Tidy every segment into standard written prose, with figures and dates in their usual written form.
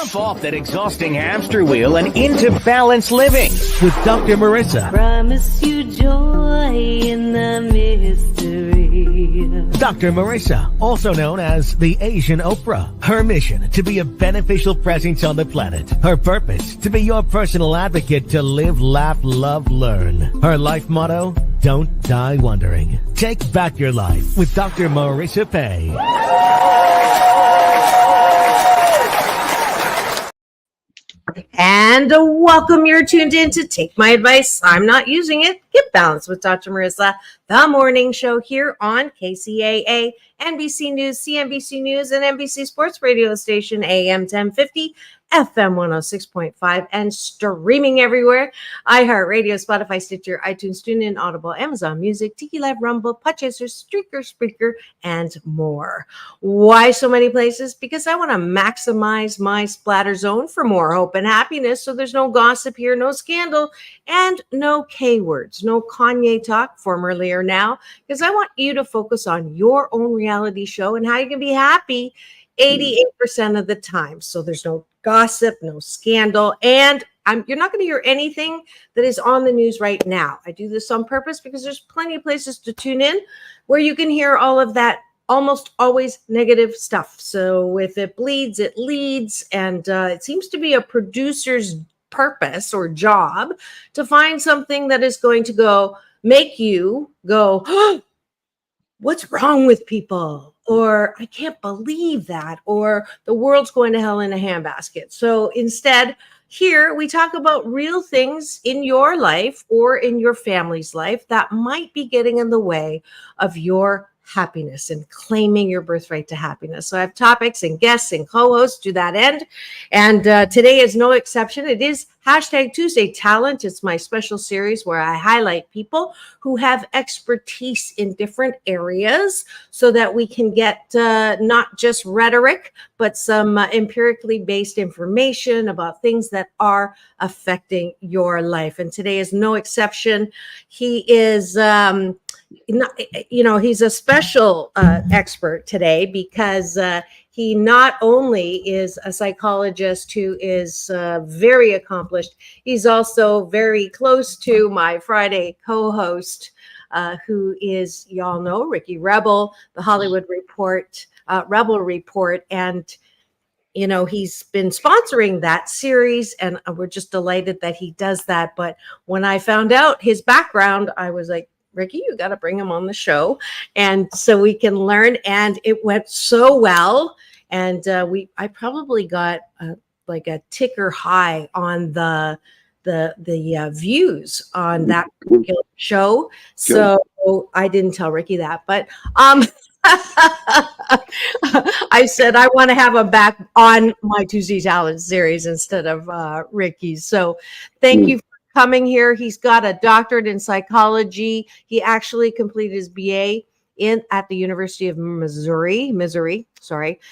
Jump off that exhausting hamster wheel and into balanced living with Dr. Marissa. Promise you joy in the mystery. Dr. Marissa, also known as the Asian Oprah. Her mission, to be a beneficial presence on the planet. Her purpose, to be your personal advocate to live, laugh, love, learn. Her life motto, don't die wondering. Take back your life with Dr. Marissa Pei. And welcome. You're tuned in to Take My Advice. I'm not using it. Get balanced with Dr. Marissa, the morning show here on KCAA, NBC News, CNBC News, and NBC Sports Radio station AM 1050, FM 106.5, and streaming everywhere. iHeartRadio, Spotify, Stitcher, iTunes, TuneIn, Audible, Amazon Music, Tiki Live, Rumble, Podchaser, Streaker, Spreaker, and more. Why so many places? Because I want to maximize my splatter zone for more hope and happiness, so there's no gossip here, no scandal, and no K words, no Kanye talk, formerly or now, because I want you to focus on your own reality show and how you can be happy 88% of the time. So there's no gossip, no scandal, and you're not going to hear anything that is on the news right now. I do this on purpose because there's plenty of places to tune in where you can hear all of that almost always negative stuff. So if it bleeds, it leads, and it seems to be a producer's purpose or job to find something that is going to make you go, oh, what's wrong with people? Or I can't believe that, or the world's going to hell in a handbasket. So instead, here we talk about real things in your life or in your family's life that might be getting in the way of your happiness and claiming your birthright to happiness. So I have topics and guests and co-hosts to that end. And today is no exception. It is Hashtag Tuesday Talent. It's my special series where I highlight people who have expertise in different areas so that we can get not just rhetoric, but some empirically based information about things that are affecting your life. And today is no exception. He is he's a special expert today because he not only is a psychologist who is very accomplished, he's also very close to my Friday co-host, who is, y'all know, Ricky Rebel, the Hollywood Rebel Report. And he's been sponsoring that series, and we're just delighted that he does that. But when I found out his background, I was like, Ricky, you got to bring him on the show, and so we can learn. And it went so well, and I probably got like a ticker high on the views on that particular show. So I didn't tell Ricky that, but I said I want to have him back on my Tuesday Talent series instead of Ricky's. So thank you for coming here. He's got a doctorate in psychology. He actually completed his BA at the University of Missouri.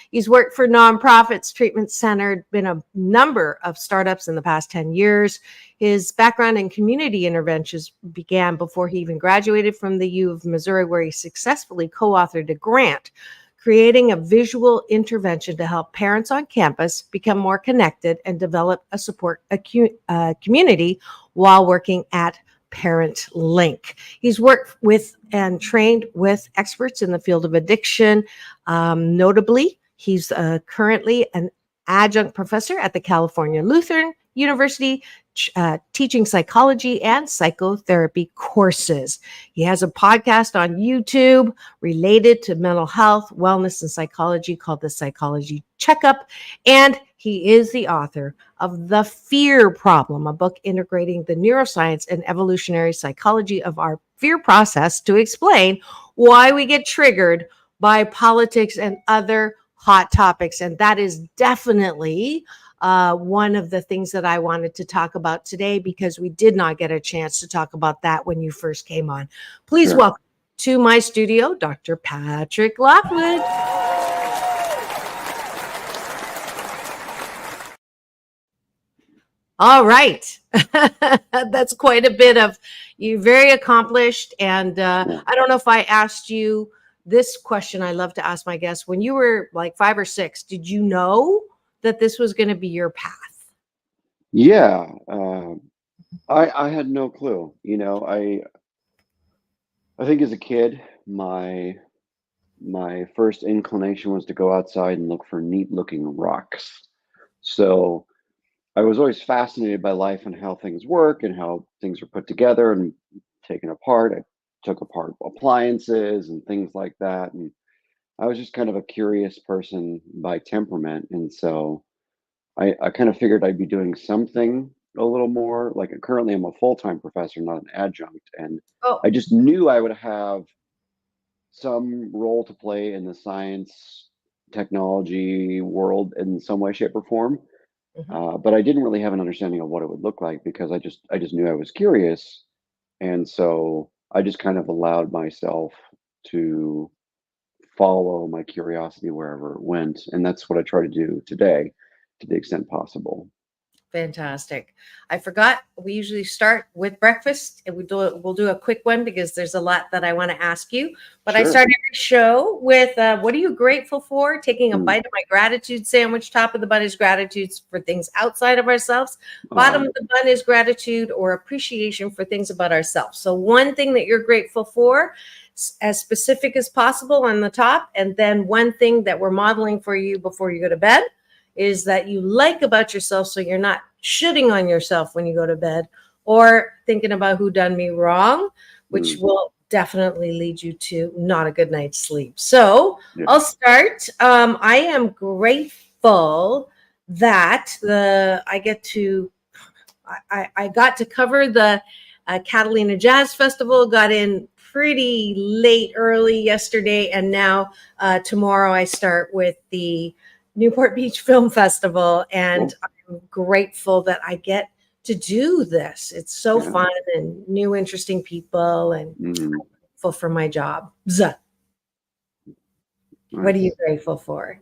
He's worked for nonprofits, treatment centered, been a number of startups in the past 10 years. His background in community interventions began before he even graduated from the U of Missouri, where he successfully co-authored a grant creating a visual intervention to help parents on campus become more connected and develop a community while working at Parent Link. He's worked with and trained with experts in the field of addiction. Notably, he's currently an adjunct professor at the California Lutheran University, teaching psychology and psychotherapy courses. He has a podcast on YouTube related to mental health, wellness, and psychology called The Psychology Checkup. And he is the author of The Fear Problem, a book integrating the neuroscience and evolutionary psychology of our fear process to explain why we get triggered by politics and other hot topics. And that is definitely one of the things that I wanted to talk about today, because we did not get a chance to talk about that when you first came on. Please welcome to my studio, Dr. Patrick Lockwood. All right. That's quite a bit of you, very accomplished. And I don't know if I asked you this question. I love to ask my guests, when you were like 5 or 6, did you know that this was going to be your path? Yeah, I had no clue. I think as a kid, my first inclination was to go outside and look for neat looking rocks. So I was always fascinated by life and how things work and how things are put together and taken apart. I took apart appliances and things like that. And I was just kind of a curious person by temperament. And so I kind of figured I'd be doing something a little more. Like currently, I'm a full time professor, not an adjunct. And Oh, I just knew I would have some role to play in the science technology world in some way, shape, or form. mhm. But I didn't really have an understanding of what it would look like because I just knew I was curious, and so I just kind of allowed myself to follow my curiosity wherever it went, and that's what I try to do today, to the extent possible. Fantastic. I forgot we usually start with breakfast and we'll do a quick one because there's a lot that I want to ask you. But I Sure. start every show with what are you grateful for? Taking a Mm. bite of my gratitude sandwich. Top of the bun is gratitude for things outside of ourselves. Bottom Uh, of the bun is gratitude or appreciation for things about ourselves. So one thing that you're grateful for, as specific as possible on the top, and then one thing that we're modeling for you before you go to bed is that you like about yourself, so you're not shitting on yourself when you go to bed or thinking about who done me wrong, which mm, will definitely lead you to not a good night's sleep. So yeah. I'll start. I am grateful that I got to cover the Catalina Jazz Festival. Got in pretty late, early yesterday, and now tomorrow I start with the Newport Beach Film Festival, and Cool. I'm grateful that I get to do this. It's so Yeah. fun and new, interesting people, and Mm, I'm grateful for my job. What are you nice. grateful for?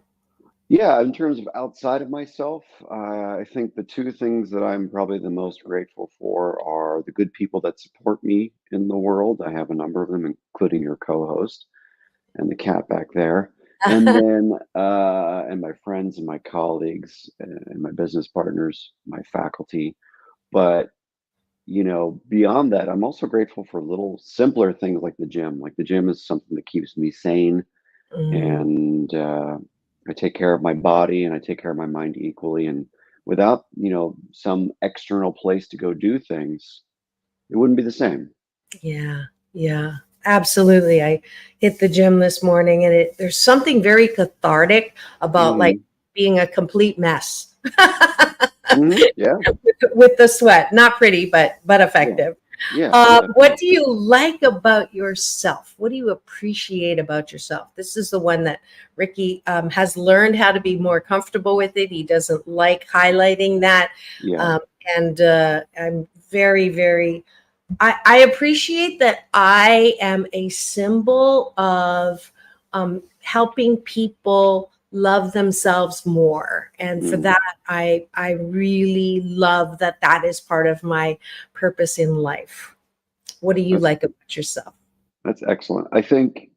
Yeah, in terms of outside of myself, I think the two things that I'm probably the most grateful for are the good people that support me in the world. I have a number of them, including your co-host and the cat back there, and then and my friends and my colleagues and my business partners, my faculty. But beyond that, I'm also grateful for little simpler things like the gym. Like the gym is something that keeps me sane Mm, and I take care of my body and I take care of my mind equally. And without, some external place to go do things, it wouldn't be the same. yeah, yeah, absolutely. I hit the gym this morning, and there's something very cathartic about like Hmm. being a complete mess. Yeah, With the sweat, not pretty, but yeah, effective. yeah, What do definitely. you like about yourself? What do you appreciate about yourself? This is the one that Ricky has learned how to be more comfortable with it. He doesn't like highlighting that. Yeah. Um, and I'm very, very, I appreciate that I am a symbol of helping people love themselves more, and for Mm, that I really love that that is part of my purpose in life. What do you that's like about yourself? that's excellent. I think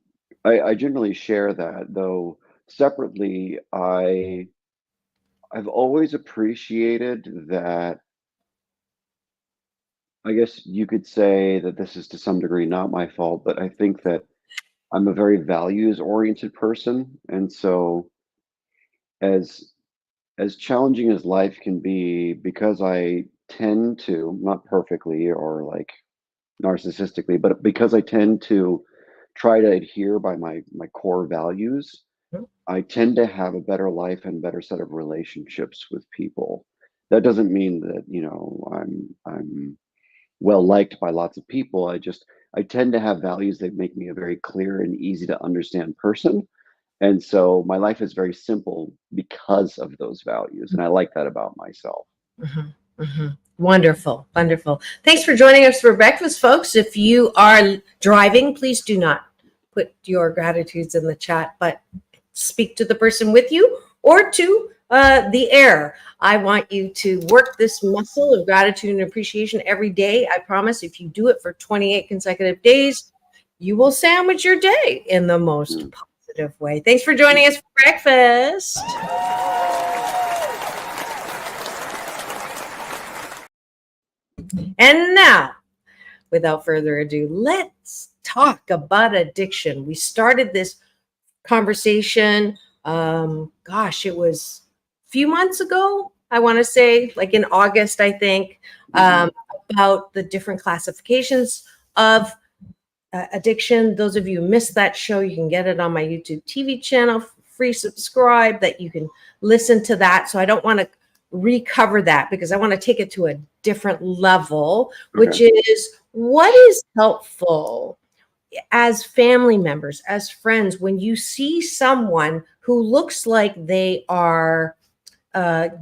I generally share that, though separately. I've always appreciated that. I guess you could say that this is to some degree not my fault, but I think that I'm a very values oriented person. And so as as challenging as life can be, because I tend to, not perfectly or like narcissistically, but because I tend to try to adhere by my core values, I tend to have a better life and better set of relationships with people. That doesn't mean that, I'm well liked by lots of people. I tend to have values that make me a very clear and easy to understand person. And so my life is very simple because of those values. And I like that about myself. Mhm, mhm. Wonderful, wonderful. Thanks for joining us for breakfast, folks. If you are driving, please do not put your gratitudes in the chat, but speak to the person with you or to the air. I want you to work this muscle of gratitude and appreciation every day. I promise if you do it for 28 consecutive days, you will sandwich your day in the most Mm, positive way. Thanks for joining mm. us for breakfast. And now, without further ado, let's talk about addiction. We started this conversation, it was a few months ago, I want to say, like in August, I think, about the different classifications of addiction. Those of you who missed that show, you can get it on my YouTube TV channel, free subscribe, that you can listen to that. So I don't want to recover that because I want to take it to a different level, which is what is helpful as family members, as friends, when you see someone who looks like they are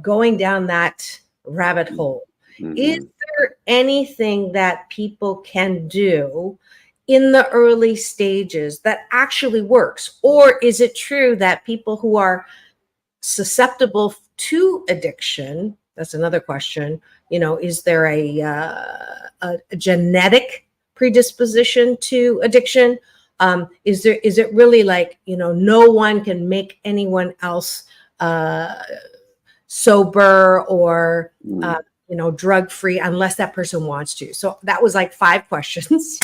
going down that rabbit hole. Is there anything that people can do in the early stages that actually works? Or is it true that people who are susceptible to addiction, that's another question, is there a genetic predisposition to addiction? Is it really like, no one can make anyone else sober or drug free unless that person wants to? So that was like 5 questions.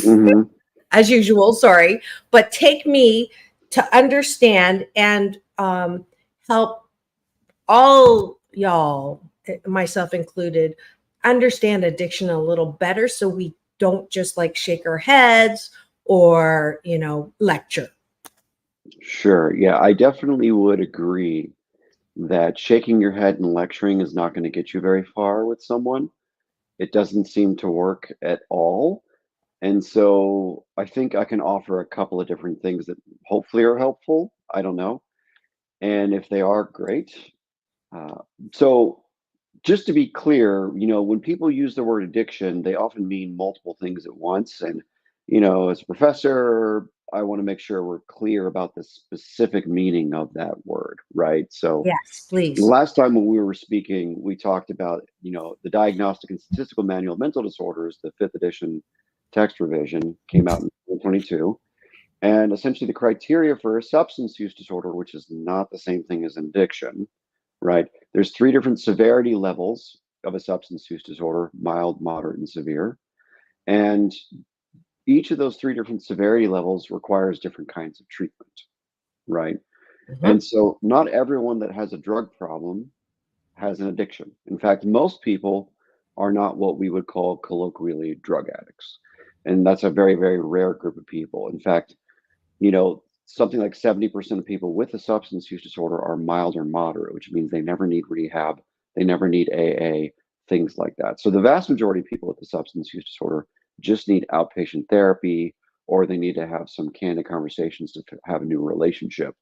As usual, sorry, but take me to understand and help all y'all, myself included, understand addiction a little better so we don't just like shake our heads or, lecture. Sure. Yeah, I definitely would agree that shaking your head and lecturing is not going to get you very far with someone. It doesn't seem to work at all. And so I think I can offer a couple of different things that hopefully are helpful. I don't know. And if they are, great. So just to be clear, when people use the word addiction, they often mean multiple things at once. And, as a professor, I want to make sure we're clear about the specific meaning of that word, right? So Yes, please. last time when we were speaking, we talked about, the Diagnostic and Statistical Manual of Mental Disorders, the 5th edition text revision came out in 2022. And essentially the criteria for a substance use disorder, which is not the same thing as addiction, right? There's 3 different severity levels of a substance use disorder: mild, moderate, and severe. And each of those 3 different severity levels requires different kinds of treatment, right? And so not everyone that has a drug problem has an addiction. In fact, most people are not what we would call colloquially drug addicts. And that's a very, very rare group of people. In fact, something like 70% of people with a substance use disorder are mild or moderate, which means they never need rehab, they never need AA, things like that. So the vast majority of people with a substance use disorder just need outpatient therapy, or they need to have some candid conversations to have a new relationship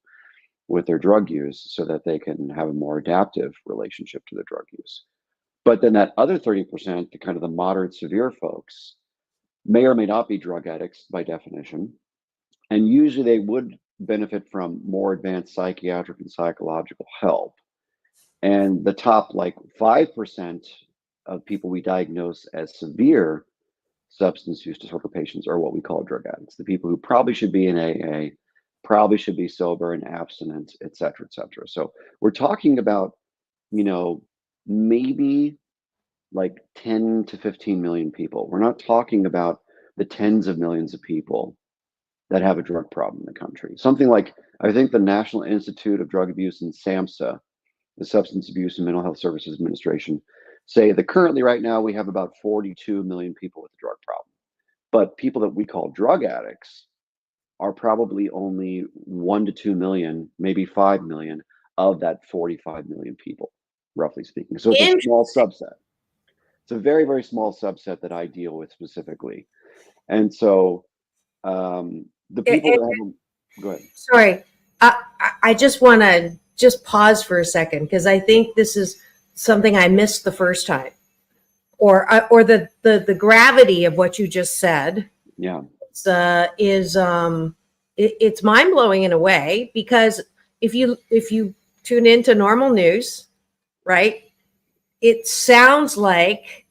with their drug use so that they can have a more adaptive relationship to the drug use. But then that other 30%, the kind of the moderate severe folks, may or may not be drug addicts by definition. And usually they would benefit from more advanced psychiatric and psychological help. And the top like 5% of people we diagnose as severe substance use disorder patients are what we call drug addicts, the people who probably should be in AA, probably should be sober and abstinent, et cetera, et cetera. So we're talking about, maybe like 10 to 15 million people. We're not talking about the tens of millions of people that have a drug problem in the country. Something like, I think the National Institute of Drug Abuse and SAMHSA, the Substance Abuse and Mental Health Services Administration, say that currently right now we have about 42 million people with a drug problem. But people that we call drug addicts are probably only 1 to 2 million, maybe 5 million of that 45 million people, roughly speaking. So it's a small subset. It's a very, very small subset that I deal with specifically. And so the people that have them, go ahead. Sorry, I just want to just pause for a second because I think this is something I missed the first time, or the gravity of what you just said. Yeah, it's mind blowing in a way, because if you tune into normal news, right, it sounds like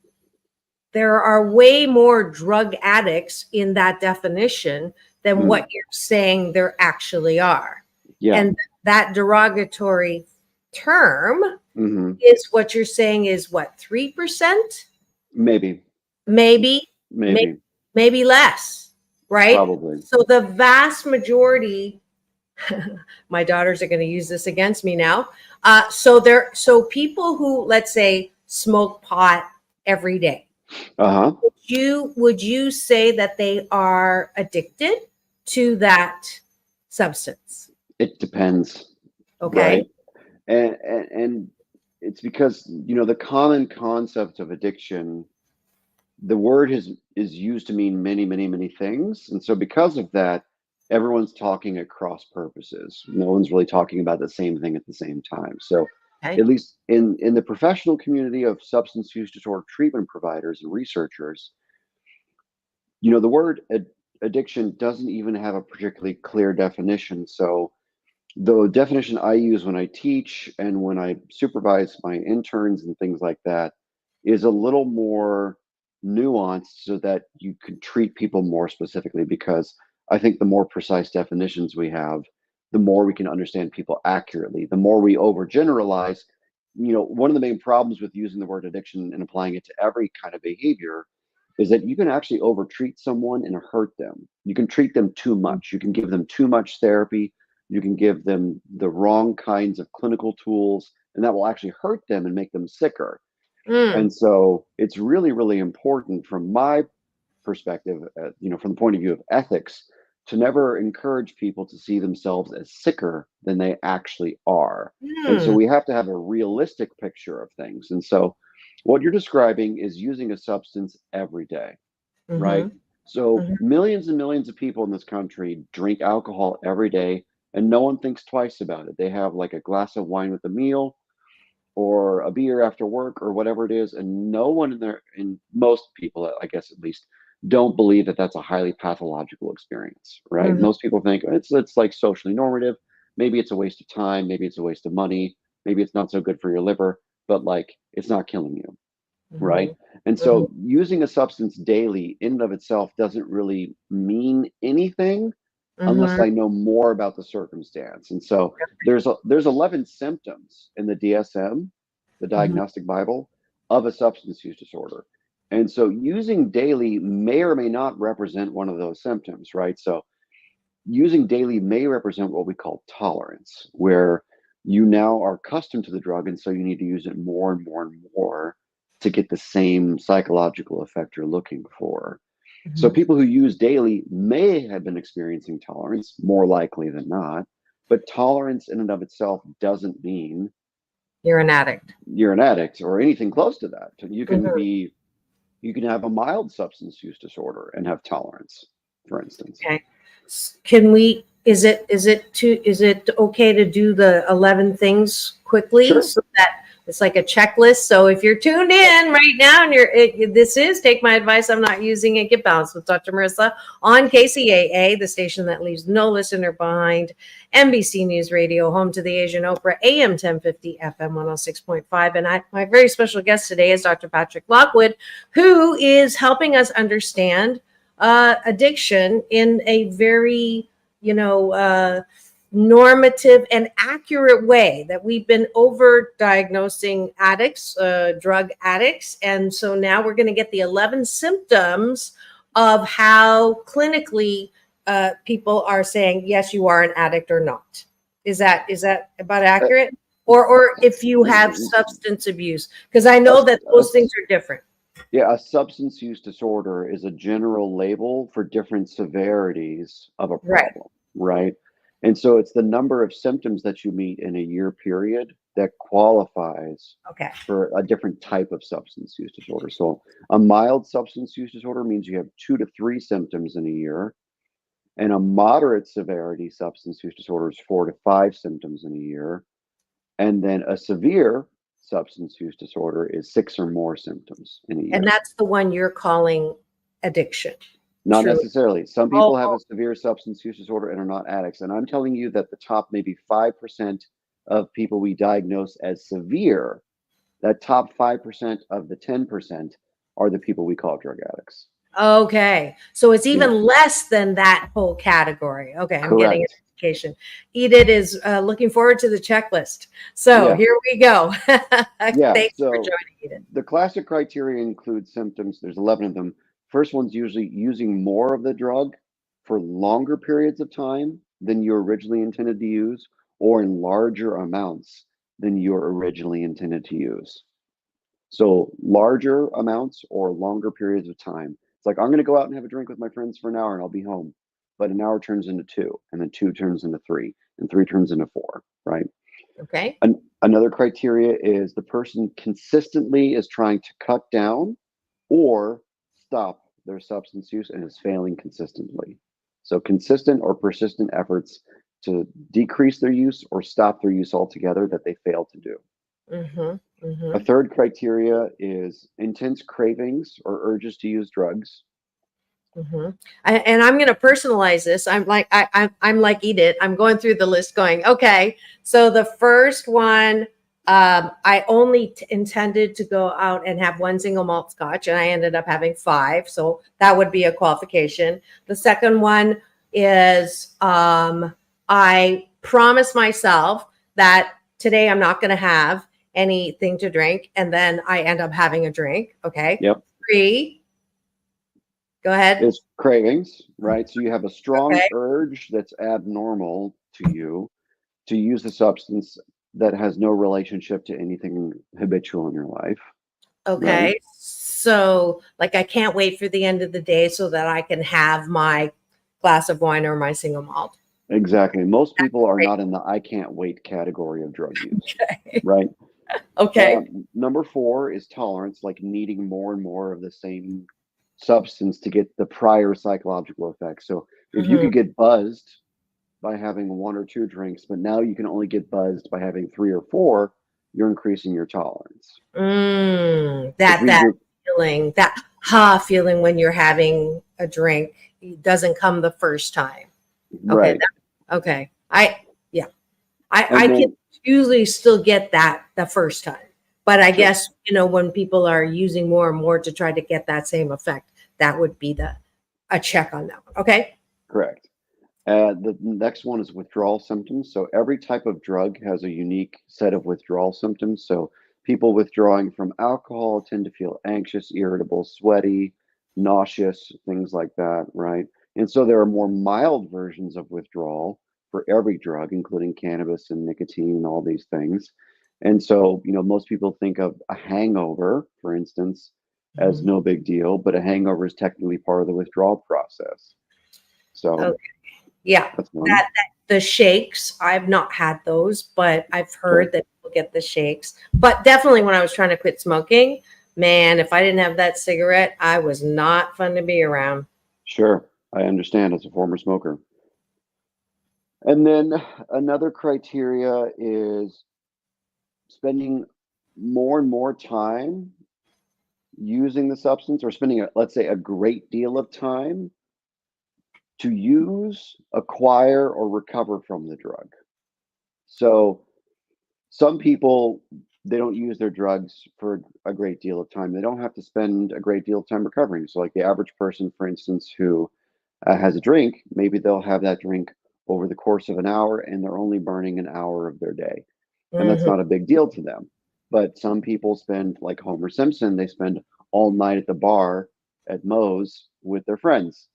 there are way more drug addicts in that definition than what you're saying there actually are. yeah. And that derogatory term is what you're saying is what, 3%? Maybe. maybe, maybe, Maybe, maybe less, right? probably. So the vast majority, my daughters are going to use this against me now. So people who, let's say, smoke pot every day, Uh-huh. would you say that they are addicted to that substance? It depends, Okay. right? And it's because, the common concept of addiction, the word is used to mean many, many, many things. And so because of that, everyone's talking at cross purposes. No one's really talking about the same thing at the same time. So Okay. at least in the professional community of substance use disorder treatment providers and researchers, the word addiction doesn't even have a particularly clear definition. So the definition I use when I teach and when I supervise my interns and things like that is a little more nuanced so that you can treat people more specifically, because I think the more precise definitions we have, the more we can understand people accurately. The more we overgeneralize, one of the main problems with using the word addiction and applying it to every kind of behavior is that you can actually overtreat someone and hurt them. You can treat them too much. You can give them too much therapy. You can give them the wrong kinds of clinical tools, and that will actually hurt them and make them sicker. Mm, And so it's really, really important from my perspective, from the point of view of ethics, to never encourage people to see themselves as sicker than they actually are. And so mm, we have to have a realistic picture of things. And so what you're describing is using a substance every day, right? mm-hmm, So hmm. millions and millions of people in this country drink alcohol every day, and no one thinks twice about it. They have like a glass of wine with a meal or a beer after work or whatever it is, and no one in there, and most people, I guess at least, don't believe that that's a highly pathological experience, right? Hmm. Most people think it's like socially normative. Maybe it's a waste of time. Maybe it's a waste of money. Maybe it's not so good for your liver, but like it's not killing you, Hmm. right? And Hmm. so using a substance daily in and of itself doesn't really mean anything unless Hmm. I know more about the circumstance. And so there's 11 symptoms in the DSM, the Hmm. Diagnostic Bible, of a substance use disorder. And so using daily may or may not represent one of those symptoms, right? So using daily may represent what we call tolerance, where you now are accustomed to the drug, and so you need to use it more and more and more to get the same psychological effect you're looking for. So Hmm. people who use daily may have been experiencing tolerance, more likely than not, but tolerance in and of itself doesn't mean You're an addict. you're an addict or anything close to that. Hmm. You can have a mild substance use disorder and have tolerance, for instance. Okay. Can we? Is it okay to do the 11 things quickly Sure. so that it's like a checklist? So if you're tuned in right now and this is Take My Advice, I'm Not Using It, Get Balanced with Dr. Marissa on KCAA, the station that leaves no listener behind. NBC News Radio, home to the Asian Oprah, AM 1050, FM 106.5. And my very special guest today is Dr. Patrick Lockwood, who is helping us understand addiction in a very, normative and accurate way, that we've been over diagnosing addicts, drug addicts. And so now we're going to get the 11 symptoms of how clinically people are saying, yes, you are an addict or not. Is that about Uh, accurate? Or if you have substance abuse, because I a, know that a, those things are different. yeah, a substance use disorder is a general label for different severities of a Right. problem, right? And so it's the number of symptoms that you meet in a year period that qualifies Okay. for a different type of substance use disorder. So a mild substance use disorder means you have 2 to 3 symptoms in a year, and a moderate severity substance use disorder is 4 to 5 symptoms in a year, and then a severe substance use disorder is 6 or more symptoms in a And year. that's the one you're calling addiction. Not True. necessarily. Some Oh, people have a severe substance use disorder and are not addicts. And I'm telling you that the top maybe 5% of people we diagnose as severe, that top 5% of the 10% are the people we call drug addicts. okay. So it's Yeah, even less than that whole category. Okay, I'm getting it. correct. qualification. Edith is looking forward to the checklist. So Yeah. here we go. Yeah. Thanks for So joining, Edith. the classic criteria includes symptoms. There's 11 of them. First one's usually using more of the drug for longer periods of time than you originally intended to use, or in larger amounts than you originally intended to use. So larger amounts or longer periods of time. It's like, I'm going to go out and have a drink with my friends for an hour and I'll be home. But an hour turns into two, and then two turns into three, and three turns into four, right? Okay. Another criteria is the person consistently is trying to cut down or stop their substance use and is failing consistently. So consistent or persistent efforts to decrease their use or stop their use altogether that they fail to do. Mm-hmm. Mm-hmm. A third criteria is intense cravings or urges to use drugs. Mm-hmm. And I'm going to personalize this. I'm like Edith. I'm going through the list, going, okay. So the first one, I only intended to go out and have one single malt scotch, and I ended up having 5. So that would be a qualification. The second one is I promised myself that today I'm not going to have anything to drink, and then I end up having a drink. Okay. Yep. 3. Go ahead. Is cravings, right? So you have a strong Okay. urge that's abnormal to you to use the substance that has no relationship to anything habitual in your life. Okay. Right. So, like, I can't wait for the end of the day so that I can have my glass of wine or my single malt. Exactly. Most That's people are great. not in the I can't wait category of drug use, Okay. right? Okay. Number 4 is tolerance, like needing more and more of the same substance to get the prior psychological effects. So if you Mhm. could get buzzed by having 1 or 2 drinks, but now you can only get buzzed by having 3 or 4, you're increasing your tolerance. If That we get feeling, that feeling when you're having a drink, it doesn't come the first time. Okay. right, Okay. and I can then usually still get that the first time. But I sure, guess, when people are using more and more to try to get that same effect, that would be a check on that one. Okay. correct. The next one is withdrawal symptoms. So every type of drug has a unique set of withdrawal symptoms. So people withdrawing from alcohol tend to feel anxious, irritable, sweaty, nauseous, things like that, right? And so there are more mild versions of withdrawal for every drug, including cannabis and nicotine and all these things. And so, most people think of a hangover, for instance, as Mhm. no big deal, but a hangover is technically part of the withdrawal process. So Okay. Yeah. that's one. That the shakes, I've not had those, but I've Sure. heard that people get the shakes. But definitely when I was trying to quit smoking, man, if I didn't have that cigarette, I was not fun to be around. Sure. I understand as a former smoker. And then another criteria is spending more and more time using the substance or spending, let's say, a great deal of time to use, acquire, or recover from the drug. So some people, they don't use their drugs for a great deal of time. They don't have to spend a great deal of time recovering. So, like the average person, for instance, who has a drink, maybe they'll have that drink over the course of an hour and they're only burning an hour of their day. And that's Mhm. not a big deal to them. But some people spend, like Homer Simpson, they spend all night at the bar at Moe's with their friends.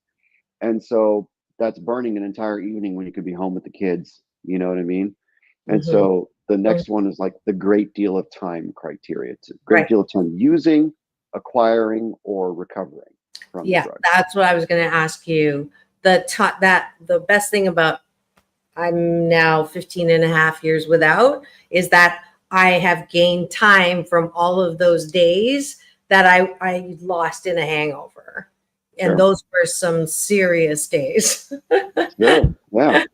And so that's burning an entire evening when you could be home with the kids. You know what I mean? And Mhm. so the Mhm. next one is like the great deal of time criteria. It's a great Right. deal of time using, acquiring, or recovering from the Yeah, drug. that's what I was going to ask you. The best thing about I'm now 15 and a half years without is that I have gained time from all of those days that I lost in a hangover. And Sure. those were some serious days. Sure. Yeah.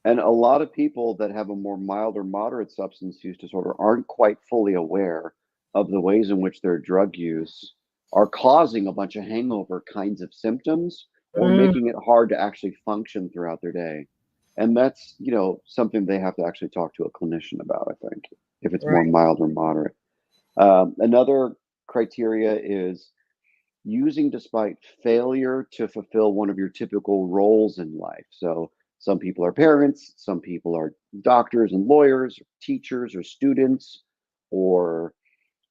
And a lot of people that have a more mild or moderate substance use disorder aren't quite fully aware of the ways in which their drug use are causing a bunch of hangover kinds of symptoms or Mm, making it hard to actually function throughout their day. And that's, something they have to actually talk to a clinician about, I think, if it's more right. mild or moderate. Another criteria is using despite failure to fulfill one of your typical roles in life. So Some people are parents, some people are doctors and lawyers, teachers or students, or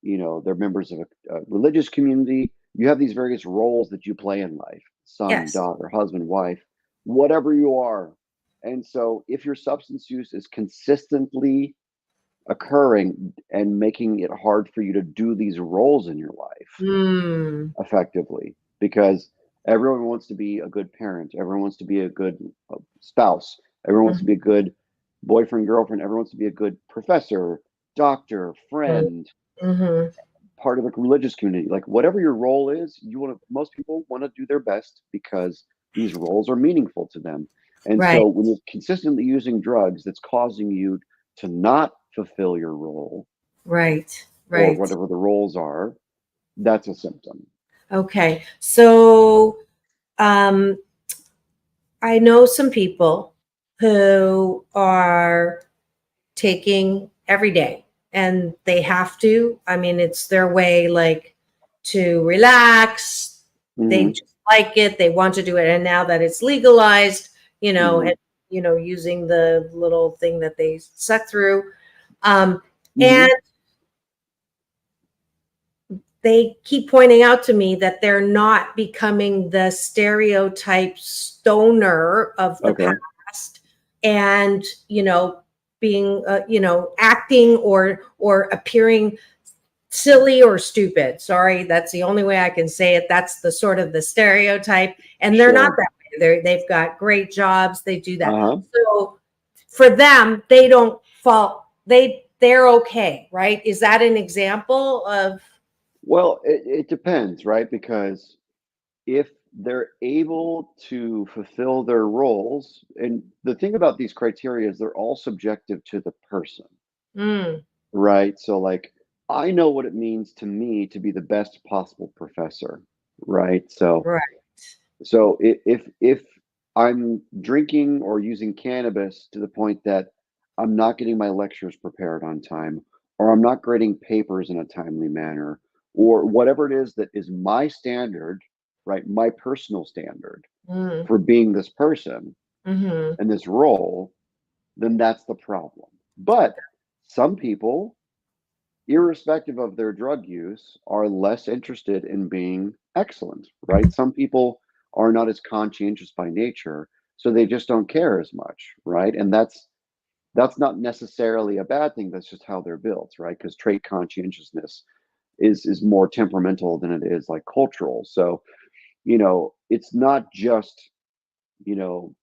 they're members of a religious community. You have these various roles that you play in life: son, Yes. daughter, husband, wife, whatever you are. And so if your substance use is consistently occurring and making it hard for you to do these roles in your life Mm, effectively, because everyone wants to be a good parent, everyone wants to be a good spouse, everyone wants to mhm, be a good boyfriend, girlfriend, everyone wants to be a good professor, doctor, mhm, friend, mhm. part of a religious community. Like, whatever your role is, most people want to do their best because these roles are meaningful to them. And so Right, when you're consistently using drugs that's causing you to not fulfill your role right, or right. whatever the roles are, that's a symptom. Okay. So um, I know some people who are taking every day and they have to. I mean, it's their way, like, to relax. They Hmm. just like it. They want to do it. And now that it's legalized, Hmm. and, using the little thing that they suck through. Um, Hmm. and they keep pointing out to me that they're not becoming the stereotype stoner of the Okay. past, and being acting or appearing silly or stupid. Sorry, that's the only way I can say it. That's the sort of the stereotype, and they're not Sure. that way. They've got great jobs, they do that. Uh-huh. So for them, they don't fall, they're okay, right? Is that an example of? Well, it depends, right? Because if they're able to fulfill their roles, and the thing about these criteria is they're all subjective to the person, Mm, right? So, like, I know what it means to me to be the best possible professor, right? So, right. if I'm drinking or using cannabis to the point that I'm not getting my lectures prepared on time, or I'm not grading papers in a timely manner, or whatever it is that is my standard, right? My personal standard Mm, for being this person mhm. and this role, then that's the problem. But some people, irrespective of their drug use, are less interested in being excellent, right? Some people are not as conscientious by nature, so they just don't care as much, right? And that's not necessarily a bad thing. That's just how they're built, right? Because trait conscientiousness is more temperamental than it is like cultural. So, it's not just, you know,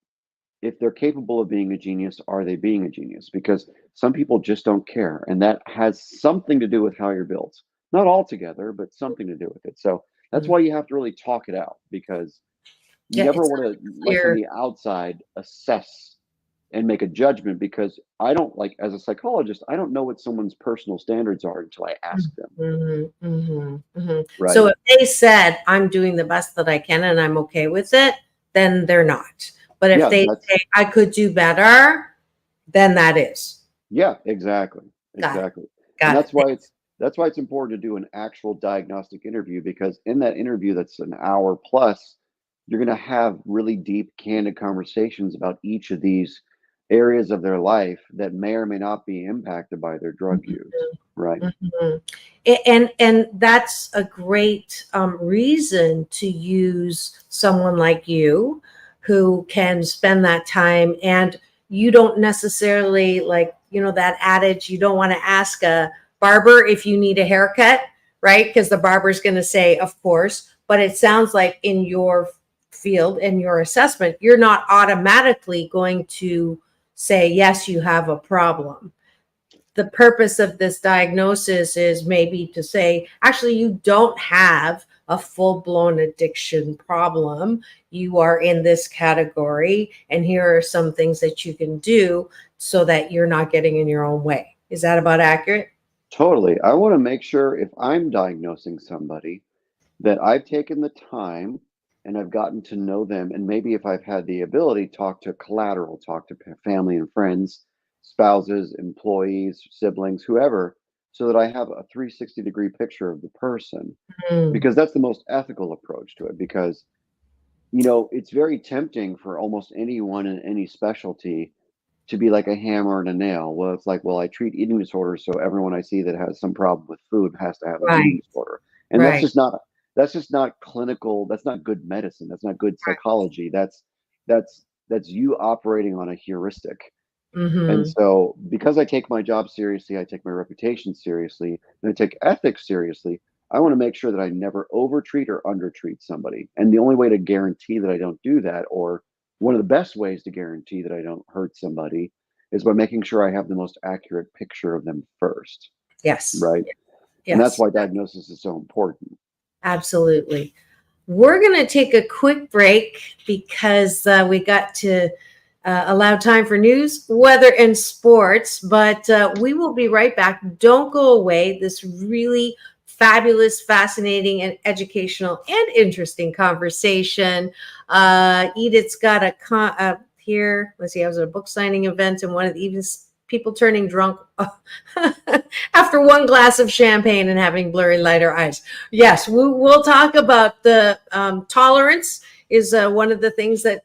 if they're capable of being a genius, are they being a genius? Because some people just don't care. And that has something to do with how you're built. Not altogether, but something to do with it. So that's Mm. why you have to really talk it out, because you Yeah, never it's want not to let from clear. the outside assess and make a judgment, because I don't, like, as a psychologist, I don't know what someone's personal standards are until I ask them, Mhm, mhm, mhm. So right? if they said, "I'm doing the best that I can and I'm okay with it," then they're not. But if Yeah, they that's say, "I could do better," then that is. Yeah, exactly. Got it. Exactly. And Got it. that's why it's important to do an actual diagnostic interview, because in that interview that's an hour plus, you're going to have really deep, candid conversations about each of these areas of their life that may or may not be impacted by their drug use, right? Mhm. And that's a great reason to use someone like you who can spend that time, and you don't necessarily, like, that adage, you don't want to ask a barber if you need a haircut, right? Because the barber's going to say, of course. But it sounds like in your field and your assessment, you're not automatically going to say, yes, you have a problem. The purpose of this diagnosis is maybe to say, actually, you don't have a full blown addiction problem. You are in this category, and here are some things that you can do so that you're not getting in your own way. Is that about accurate? Totally. I want to make sure, if I'm diagnosing somebody, that I've taken the time and I've gotten to know them. And maybe if I've had the ability, talk to collateral, talk to family and friends, spouses, employees, siblings, whoever, so that I have a 360-degree picture of the person. Mm, Because that's the most ethical approach to it. Because it's very tempting for almost anyone in any specialty to be like a hammer and a nail. Well, it's like, well, I treat eating disorders, so everyone I see that has some problem with food has to have an eating Right. disorder. And Right. that's just not clinical, that's not good medicine. That's not good psychology. That's you operating on a heuristic. And Mm-hmm. so, because I take my job seriously, I take my reputation seriously, and I take ethics seriously, I want to make sure that I never overtreat or undertreat somebody. And the only way to guarantee that I don't do that, or one of the best ways to guarantee that I don't hurt somebody, is by making sure I have the most accurate picture of them first, Yes. right? And that's Yes. why diagnosis is so important. Absolutely. We're going to take a quick break because we got to allow time for news, weather, and sports. But we will be right back. Don't go away. This really fabulous, fascinating, and educational and interesting conversation. Edith's got here. Let's see. I was at a book signing event, and one of the even people turning drunk after one glass of champagne and having blurry lighter eyes. Yes, we'll talk about the tolerance is one of the things that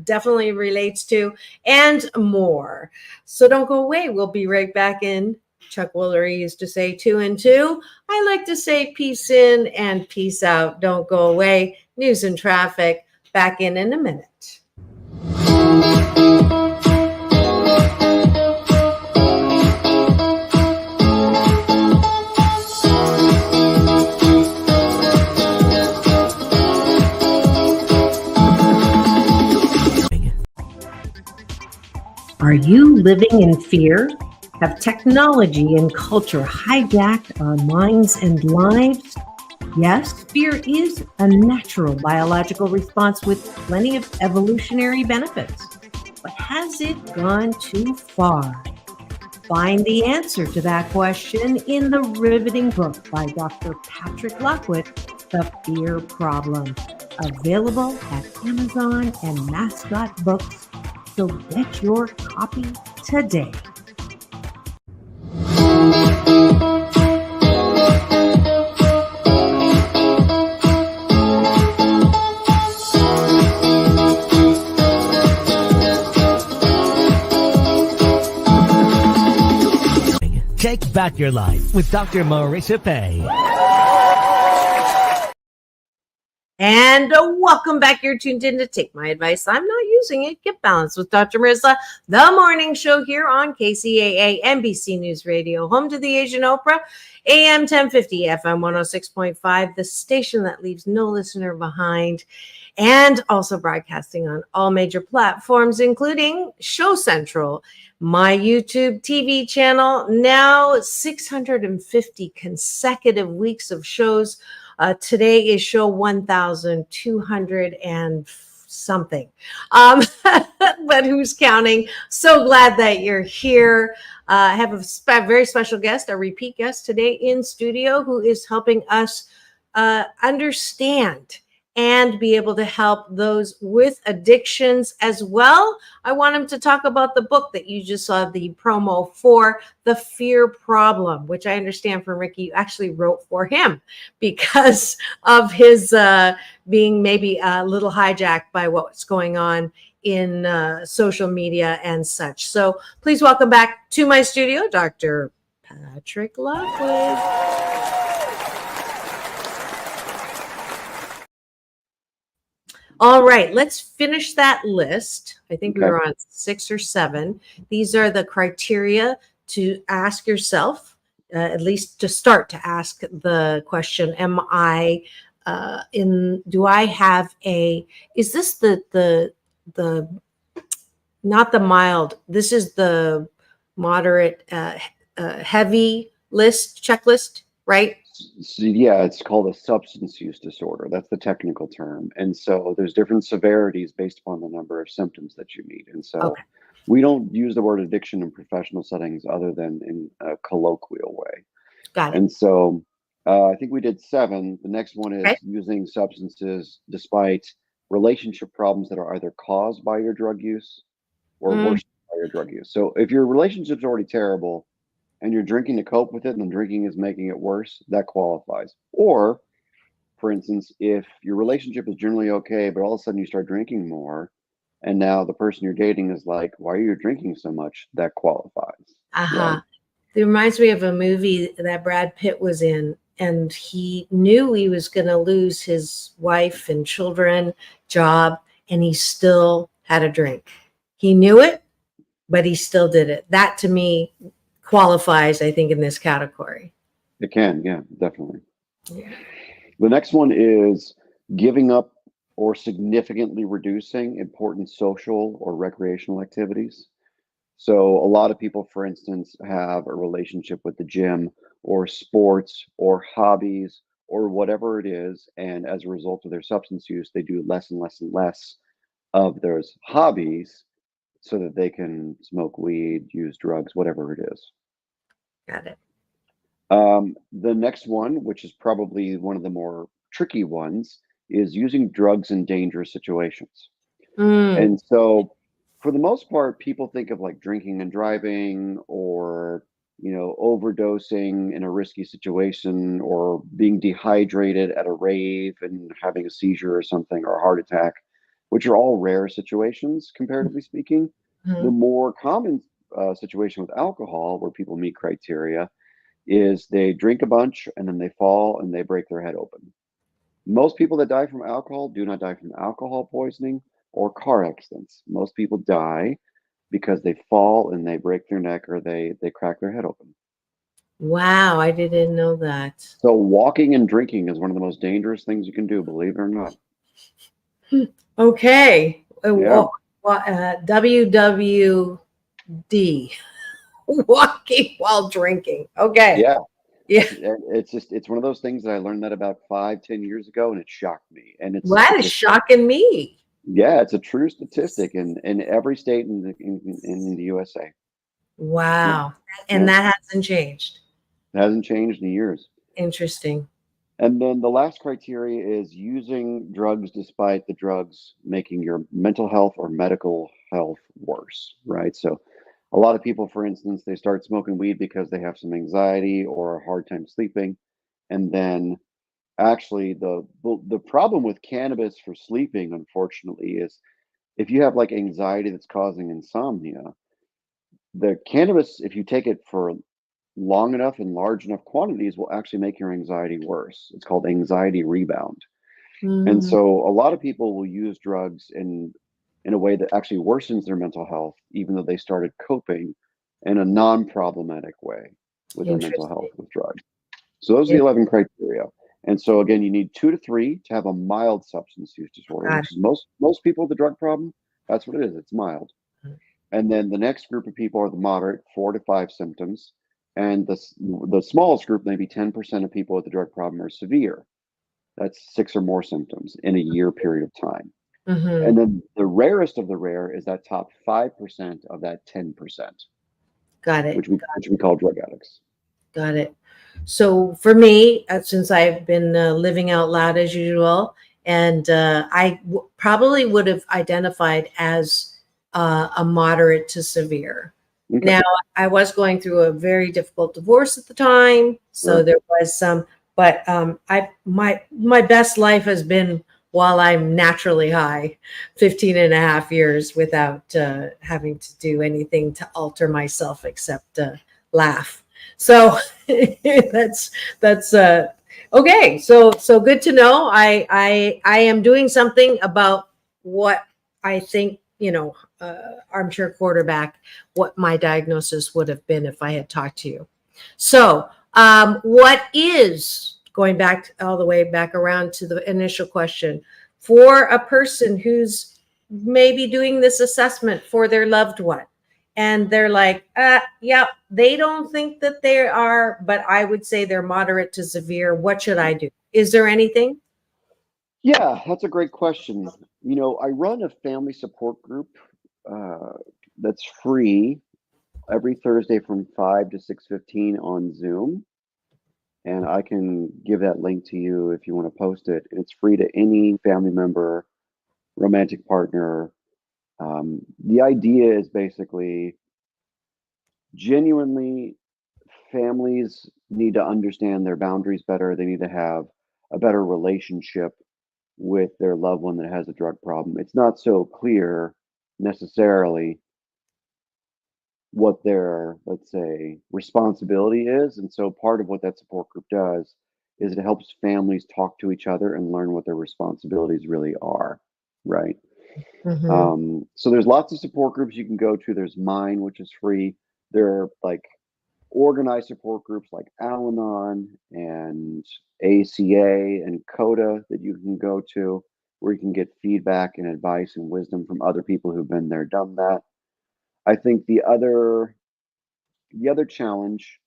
definitely relates to, and more. So don't go away. We'll be right back in. Chuck Woolery used to say 2 and 2. I like to say peace in and peace out. Don't go away. News and traffic back in a minute. Are you living in fear? Have technology and culture hijacked our minds and lives? Yes, fear is a natural biological response with plenty of evolutionary benefits. But has it gone too far? Find the answer to that question in the riveting book by Dr. Patrick Lockwood, The Fear Problem, available at Amazon and Mascot Books. So get your copy today. Take back your life with Dr. Marissa Pei. And welcome back. You're tuned in to Take My Advice. I'm not using it. Get balanced with Dr. Marissa, the morning show here on KCAA, NBC News Radio, home to the Asian Oprah, AM 1050, FM 106.5, the station that leaves no listener behind, and also broadcasting on all major platforms, including Show Central, my YouTube TV channel, now 650 consecutive weeks of shows. Today is show 1,200 and something, but who's counting? So glad that you're here. I have a very special guest, a repeat guest today in studio, who is helping us understand and be able to help those with addictions as well. I want him to talk about the book that you just saw the promo for, The Fear Problem, which I understand from Ricky, you actually wrote for him because of his being maybe a little hijacked by what's going on in social media and such. So please welcome back to my studio, Dr. Patrick Lockwood. All right, let's finish that list. I think we were on 6 or 7. These are the criteria to ask yourself, at least to start to ask the question, am I do I have is this the not the mild, this is the moderate, heavy checklist, right? So, yeah, it's called a substance use disorder. That's the technical term. And so there's different severities based upon the number of symptoms that you meet. And so we don't use the word addiction in professional settings other than in a colloquial way. Got it. And so I think we did 7. The next one is using substances despite relationship problems that are either caused by your drug use or worsened by your drug use. So if your relationship's already terrible, and you're drinking to cope with it, and the drinking is making it worse, that qualifies. Or for instance, if your relationship is generally okay, but all of a sudden you start drinking more, and now the person you're dating is like, "Why are you drinking so much?" That qualifies, right? Uh-huh. It reminds me of a movie that Brad Pitt was in, and he knew he was going to lose his wife and children, job, and he still had a drink. He knew it, but he still did it. That to me qualifies, I think, in this category. It can, yeah, definitely. Yeah. The next one is giving up or significantly reducing important social or recreational activities. So, a lot of people, for instance, have a relationship with the gym or sports or hobbies or whatever it is. And as a result of their substance use, they do less and less and less of those hobbies so that they can smoke weed, use drugs, whatever it is. Got it. The next one, which is probably one of the more tricky ones, is using drugs in dangerous situations. Mm, And so, for the most part, people think of like drinking and driving or, overdosing in a risky situation or being dehydrated at a rave and having a seizure or something or a heart attack, which are all rare situations, comparatively speaking. The mhm. more common situation with alcohol, where people meet criteria, is they drink a bunch and then they fall and they break their head open. Most people that die from alcohol do not die from alcohol poisoning or car accidents. Most people die because they fall and they break their neck or they crack their head open. Wow, I didn't know that. So walking and drinking is one of the most dangerous things you can do, believe it or not. Okay. Yeah, WWD, walking while drinking. Okay. yeah. Yeah. It's one of those things that I learned that about 5, 10 years ago, and it shocked me. And it's That it's is a shocking me. yeah, it's a true statistic in every state in the USA. Yep, Wow. And yep. that hasn't changed. It hasn't changed in years. Interesting. And then the last criteria is using drugs despite the drugs making your mental health or medical health worse, right? So a lot of people, for instance, they start smoking weed because they have some anxiety or a hard time sleeping. And then actually the problem with cannabis for sleeping, unfortunately, is if you have like anxiety that's causing insomnia, the cannabis, if you take it for long enough and large enough quantities, will actually make your anxiety worse. It's called anxiety rebound. And Mm, so a lot of people will use drugs in a way that actually worsens their mental health, even though they started coping in a non-problematic way with their mental health interesting. with drugs. So those are the It 11 criteria. And so again, you need 2 to 3 to have a mild substance use disorder, got which is most people with the drug problem. That's what it is. It's mild. it. And then the next group of people are the moderate, 4 to 5 symptoms. And the smallest group, maybe 10% of people with the drug problem, are severe. That's 6 or more symptoms in a year period of time. Hmm. And then the rarest of the rare is that top 5% of that 10%, Got it. which we call drug addicts. Got it. So for me, since I've been living out loud as usual, and probably would have identified as a moderate to severe. Okay, Now, I was going through a very difficult divorce at the time, so sure. there was some, but my best life has been while I'm naturally high, 15 and a half years without having to do anything to alter myself except laugh. So that's okay. So good to know. I am doing something about what I think, armchair quarterback, what my diagnosis would have been if I had talked to you. So what is going back all the way back around to the initial question for a person who's maybe doing this assessment for their loved one? And they're like, yeah, they don't think that they are, but I would say they're moderate to severe. What should I do? Is there anything? Yeah, that's a great question. I run a family support group uh, that's free every Thursday from 5 to 6:15 on Zoom, and I can give that link to you if you want to post it. And it's free to any family member, romantic partner. The idea is basically genuinely families need to understand their boundaries better. They need to have a better relationship with their loved one that has a drug problem. It's not so clear necessarily what their, let's say, responsibility is. And so part of what that support group does is it helps families talk to each other and learn what their responsibilities really are, right? Mm-hmm. So there's lots of support groups you can go to. There's mine, which is free. There are like organized support groups like Al-Anon and ACA and CODA that you can go to, where you can get feedback and advice and wisdom from other people who've been there, done that. I think the other challenge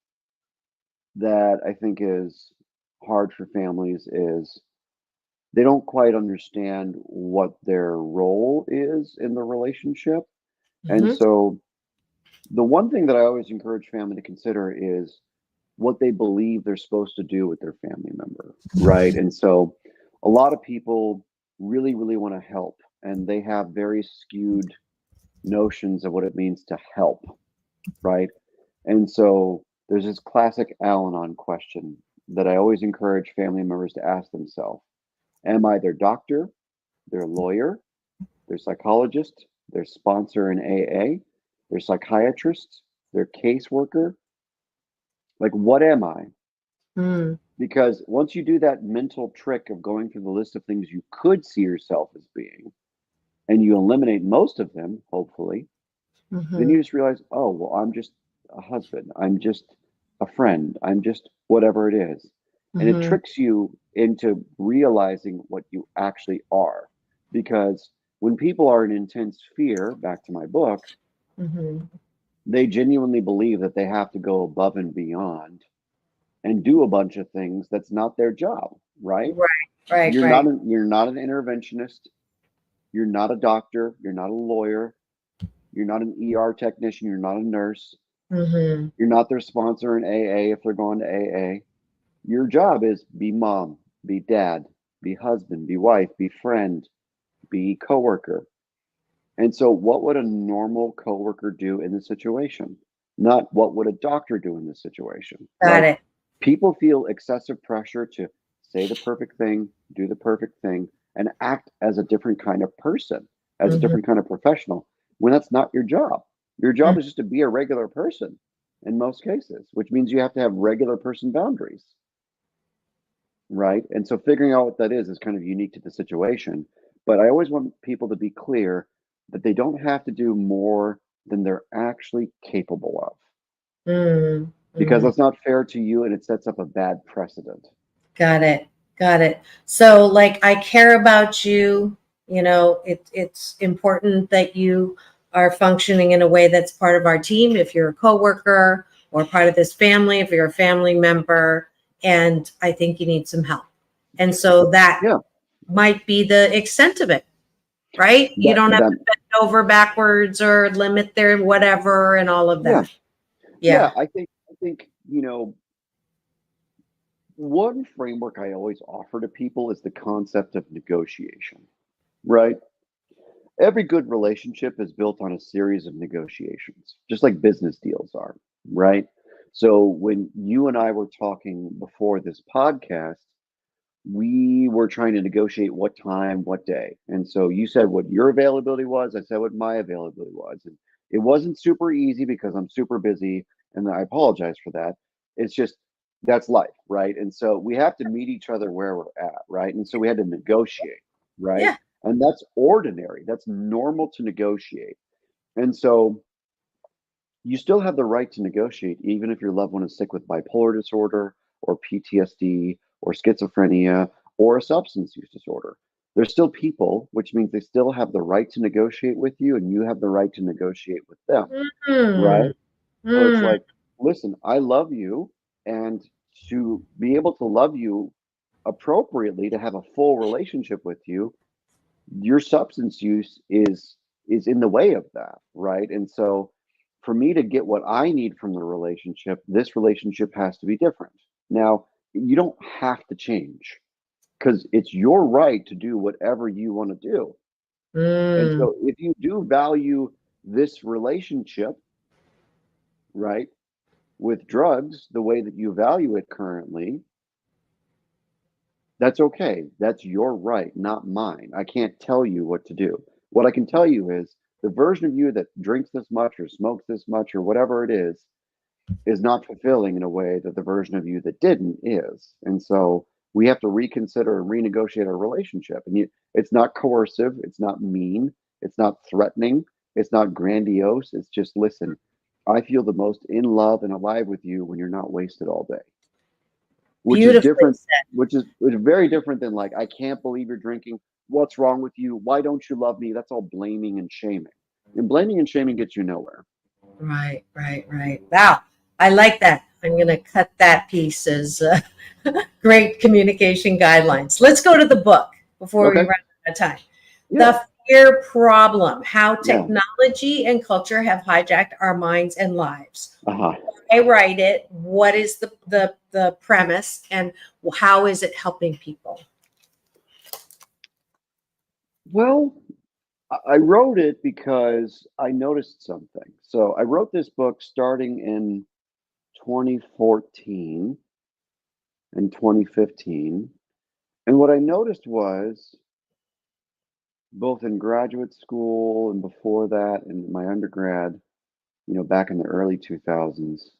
that I think is hard for families is they don't quite understand what their role is in the relationship. And Mm-hmm. so the one thing that I always encourage family to consider is what they believe they're supposed to do with their family member, right? And so a lot of people really, really want to help, and they have very skewed notions of what it means to help, right? And so there's this classic Al Anon question that I always encourage family members to ask themselves. Am I their doctor, their lawyer, their psychologist, their sponsor in AA, their psychiatrist, their caseworker? Like, what am I? Mm. Because once you do that mental trick of going through the list of things you could see yourself as being, and you eliminate most of them, hopefully, then Mm-hmm. you just realize, oh, well, I'm just a husband. I'm just a friend. I'm just whatever it is. And it Mm-hmm. tricks you into realizing what you actually are. Because when people are in intense fear, back to my book, Mm-hmm. they genuinely believe that they have to go above and beyond and do a bunch of things that's not their job, right? Right, right, You're not right. you're not an interventionist, you're not a doctor, you're not a lawyer, you're not an ER technician, you're not a nurse, Mm-hmm. you're not their sponsor in AA if they're going to AA. Your job is be mom, be dad, be husband, be wife, be friend, be coworker. And so what would a normal coworker do in this situation? Not what would a doctor do in this situation, Got right? it. People feel excessive pressure to say the perfect thing, do the perfect thing, and act as a different kind of person, as a Mm-hmm. different kind of professional, when that's not your job. Your job is just to be a regular person in most cases, which means you have to have regular person boundaries, right? And so figuring out what that is kind of unique to the situation. But I always want people to be clear that they don't have to do more than they're actually capable of, because Mm-hmm. that's not fair to you and it sets up a bad precedent. Got it. Got it. So, like, I care about you. It's important that you are functioning in a way that's part of our team. If you're a coworker or part of this family, if you're a family member, and I think you need some help. And so that Yeah, might be the extent of it, right? You that don't have that to bend over backwards or limit their whatever and all of yeah, that. yeah. Yeah. I think one framework I always offer to people is the concept of negotiation, right? Every good relationship is built on a series of negotiations, just like business deals are, right? So when you and I were talking before this podcast, we were trying to negotiate what time, what day. And so you said what your availability was, I said what my availability was. And it wasn't super easy because I'm super busy, and I apologize for that. It's just that's life, right? And so we have to meet each other where we're at, right? And so we had to negotiate, right? Yeah. And that's ordinary. That's normal to negotiate. And so you still have the right to negotiate, even if your loved one is sick with bipolar disorder or PTSD or schizophrenia or a substance use disorder. They're still people, which means they still have the right to negotiate with you, and you have the right to negotiate with them, Mm, right? So it's mm, like, listen, I love you, and to be able to love you appropriately, to have a full relationship with you, your substance use is in the way of that, right? And so for me to get what I need from the relationship, this relationship has to be different. Now, you don't have to change because it's your right to do whatever you want to do. And mm. so if you do value this relationship, right, with drugs the way that you value it currently, That's okay. That's your right, not mine. I can't tell you what to do. What I can tell you is the version of you that drinks this much or smokes this much or whatever it is not fulfilling in a way that the version of you that didn't is. And so we have to reconsider and renegotiate our relationship. And it's not coercive, it's not mean, it's not threatening, it's not grandiose. It's just, listen, I feel the most in love and alive with you when you're not wasted all day, which is Beautifully different, said. which is very different than like, I can't believe you're drinking. What's wrong with you? Why don't you love me? That's all blaming and shaming. And blaming and shaming gets you nowhere. Right, right, right. Wow. I like that. I'm going to cut that piece as great communication guidelines. Let's go to the book before we Okay. run out of time. Yeah. The Fear Problem: How Yeah. Technology and Culture Have Hijacked Our Minds and Lives. Uh-huh. I write it. What is the premise, and how is it helping people? Well, I wrote it because I noticed something. So I wrote this book starting in 2014 and 2015. And what I noticed was, both in graduate school and before that, in my undergrad, back in the early 2000s,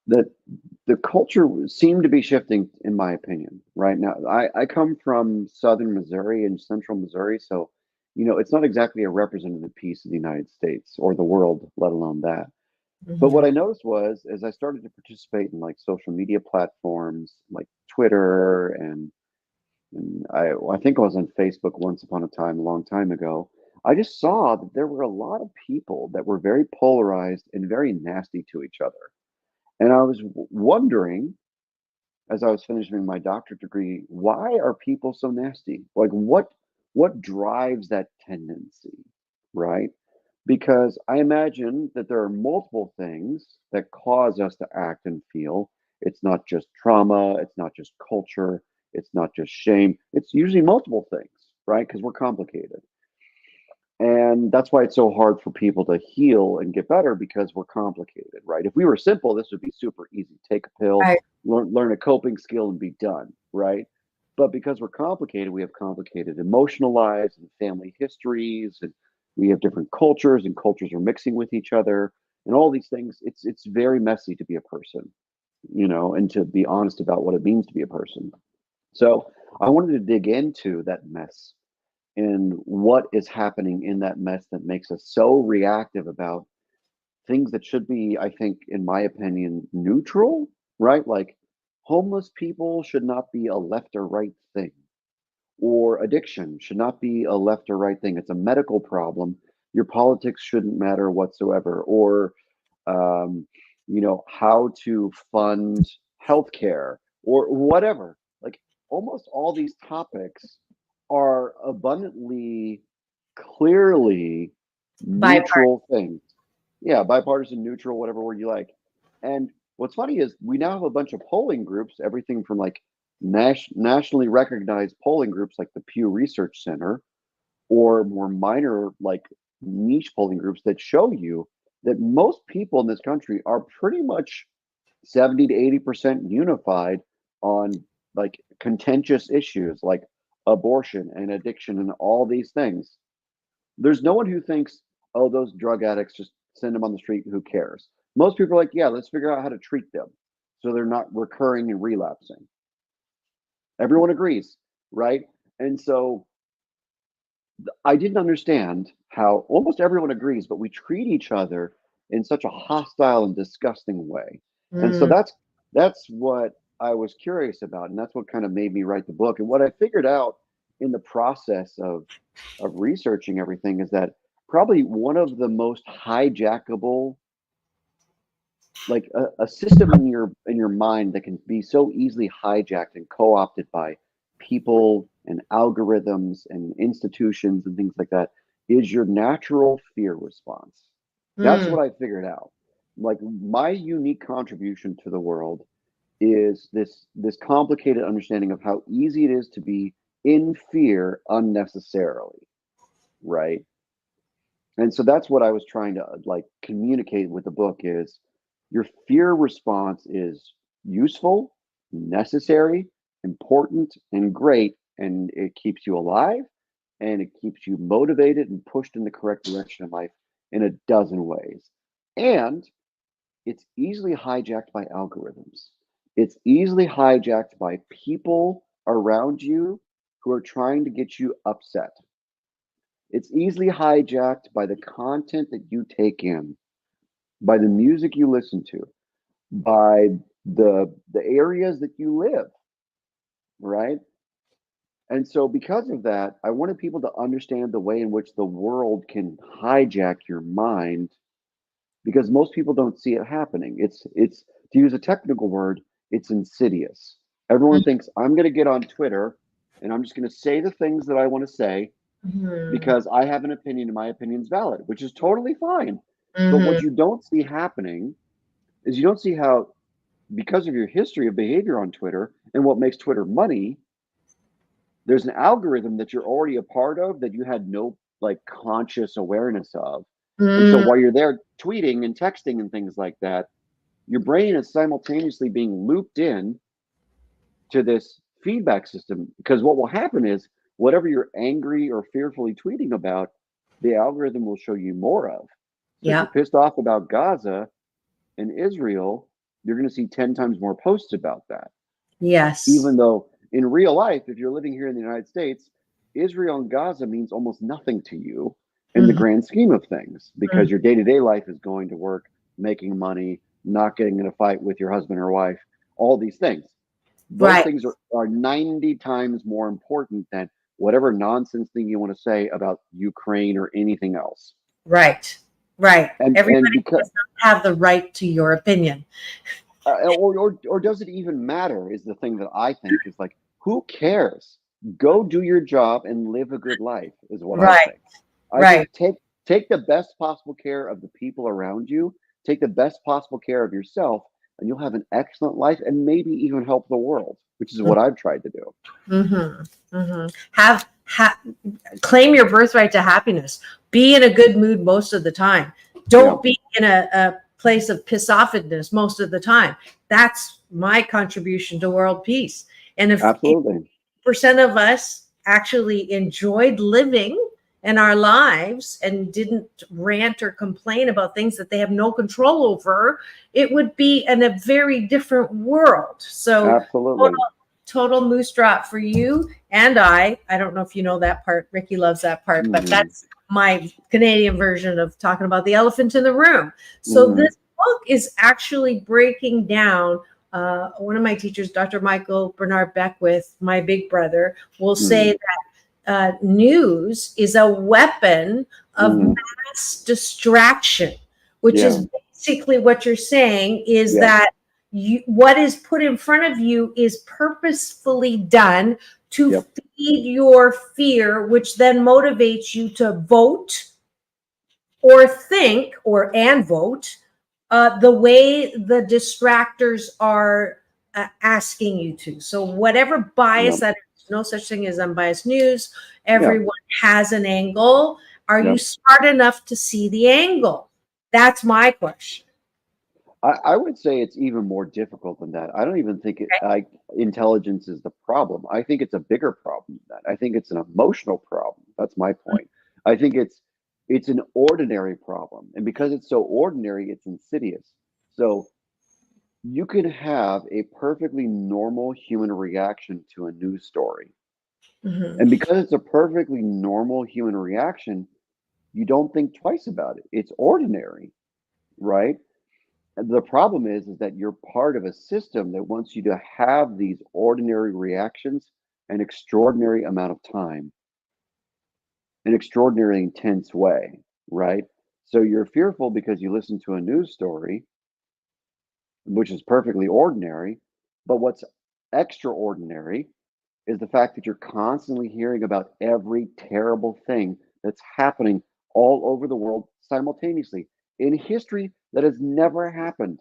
that the culture seemed to be shifting, in my opinion. Right now, I come from southern Missouri and central Missouri, so it's not exactly a representative piece of the United States or the world, let alone that. But what Mhm. I noticed was, as I started to participate in like social media platforms like Twitter, and I think I was on Facebook once upon a time, a long time ago. I just saw that there were a lot of people that were very polarized and very nasty to each other. And I was wondering, as I was finishing my doctorate degree, why are people so nasty? Like, what drives that tendency, right? Because I imagine that there are multiple things that cause us to act and feel. It's not just trauma, it's not just culture, it's not just shame. It's usually multiple things, right? Because we're complicated. And that's why it's so hard for people to heal and get better, because we're complicated, right? If we were simple, this would be super easy. Take a pill, Right. learn a coping skill, and be done, right? But because we're complicated, we have complicated emotional lives and family histories, and we have different cultures, and cultures are mixing with each other, and all these things. It's very messy to be a person, and to be honest about what it means to be a person. So I wanted to dig into that mess and what is happening in that mess that makes us so reactive about things that should be, I think, in my opinion, neutral, right? Like, homeless people should not be a left or right thing, or addiction should not be a left or right thing. It's a medical problem. Your politics shouldn't matter whatsoever. Or, um, how to fund healthcare or whatever. Like, almost all these topics are abundantly, clearly Bipartisan. neutral things. Yeah, bipartisan, neutral, whatever word you like. And what's funny is we now have a bunch of polling groups, everything from like nationally recognized polling groups like the Pew Research Center, or more minor, like niche polling groups that show you that most people in this country are pretty much 70 to 80% unified on like contentious issues like abortion and addiction and all these things. There's no one who thinks, oh, those drug addicts, just send them on the street, who cares? Most people are like, yeah, let's figure out how to treat them so they're not recurring and relapsing. Everyone agrees, right? And so I didn't understand how almost everyone agrees, but we treat each other in such a hostile and disgusting way. And so Mm. that's what I was curious about, and that's what kind of made me write the book. And what I figured out in the process of researching everything is that probably one of the most hijackable, like a system in your mind that can be so easily hijacked and co-opted by people and algorithms and institutions and things like that, is your natural fear response. That's Mm. what I figured out. Like, my unique contribution to the world is this complicated understanding of how easy it is to be in fear unnecessarily, right? And so that's what I was trying to like communicate with the book is, your fear response is useful, necessary, important, and great, and it keeps you alive, and it keeps you motivated and pushed in the correct direction in life in a dozen ways. And it's easily hijacked by algorithms. It's easily hijacked by people around you who are trying to get you upset. It's easily hijacked by the content that you take in, by the music you listen to, by the areas that you live, right? And so because of that, I wanted people to understand the way in which the world can hijack your mind because most people don't see it happening. It's to use a technical word, it's insidious. Everyone thinks I'm going to get on Twitter and I'm just going to say the things that I want to say Mhm. because I have an opinion and my opinion's valid, which is totally fine. But Mhm. what you don't see happening is you don't see how because of your history of behavior on Twitter and what makes Twitter money, there's an algorithm that you're already a part of that you had no like conscious awareness of. And so Mm. while you're there tweeting and texting and things like that, your brain is simultaneously being looped in to this feedback system because what will happen is whatever you're angry or fearfully tweeting about, the algorithm will show you more of. So if you're Yep. pissed off about Gaza and Israel, you're going to see 10 times more posts about that. Yes. Even though in real life, if you're living here in the United States, Israel and Gaza means almost nothing to you in the Mhm. grand scheme of things Mhm. because your day to day life is going to work, making money, not getting in a fight with your husband or wife, all these things. Those Right. things are 90 times more important than whatever nonsense thing you want to say about Ukraine or anything else. Right. Right. And Everybody because does not have the right to your opinion. or does it even matter is the thing that I think is like, who cares? Go do your job and live a good life is what I Right. think. I Right. think take the best possible care of the people around you, take the best possible care of yourself, and you'll have an excellent life and maybe even help the world, which is what I've tried to do. Mm-hmm. Mm-hmm. Claim your birthright to happiness. Be in a good mood most of the time. Yeah, Don't be in a place of piss offedness most of the time. That's my contribution to world peace. And if absolutely. percent of us actually enjoyed living in our lives and didn't rant or complain about things that they have no control over, it would be in a very different world. So Absolutely. total moose drop for you and I don't know if you know that part. Ricky loves that part, but Hmm. that's my Canadian version of talking about the elephant in the room. So Hmm. this book is actually breaking down. One of my teachers, Dr. Michael Bernard Beckwith, my big brother, will say Hmm. that news is a weapon of Hmm. mass distraction, which Yeah. is basically what you're saying is Yeah. that what is put in front of you is purposefully done to Yep. feed your fear, which then motivates you to vote or think or and vote the way the distractors are asking you to. So whatever bias Yep. that is, no such thing as unbiased news. Yeah. Everyone has an angle. Are you Yep. smart enough to see the angle? That's my question. I would say it's even more difficult than that. I don't even think intelligence is the problem. I think it's a bigger problem than that. I think it's an emotional problem. That's my point. I think it's an ordinary problem, and because it's so ordinary, it's insidious. So you could have a perfectly normal human reaction to a news story, Mhm. and because it's a perfectly normal human reaction, you don't think twice about it. It's ordinary, right? The problem is that you're part of a system that wants you to have these ordinary reactions an extraordinary amount of time, an extraordinary intense way, right? So you're fearful because you listen to a news story, which is perfectly ordinary. But what's extraordinary is the fact that you're constantly hearing about every terrible thing that's happening all over the world simultaneously in history that has never happened.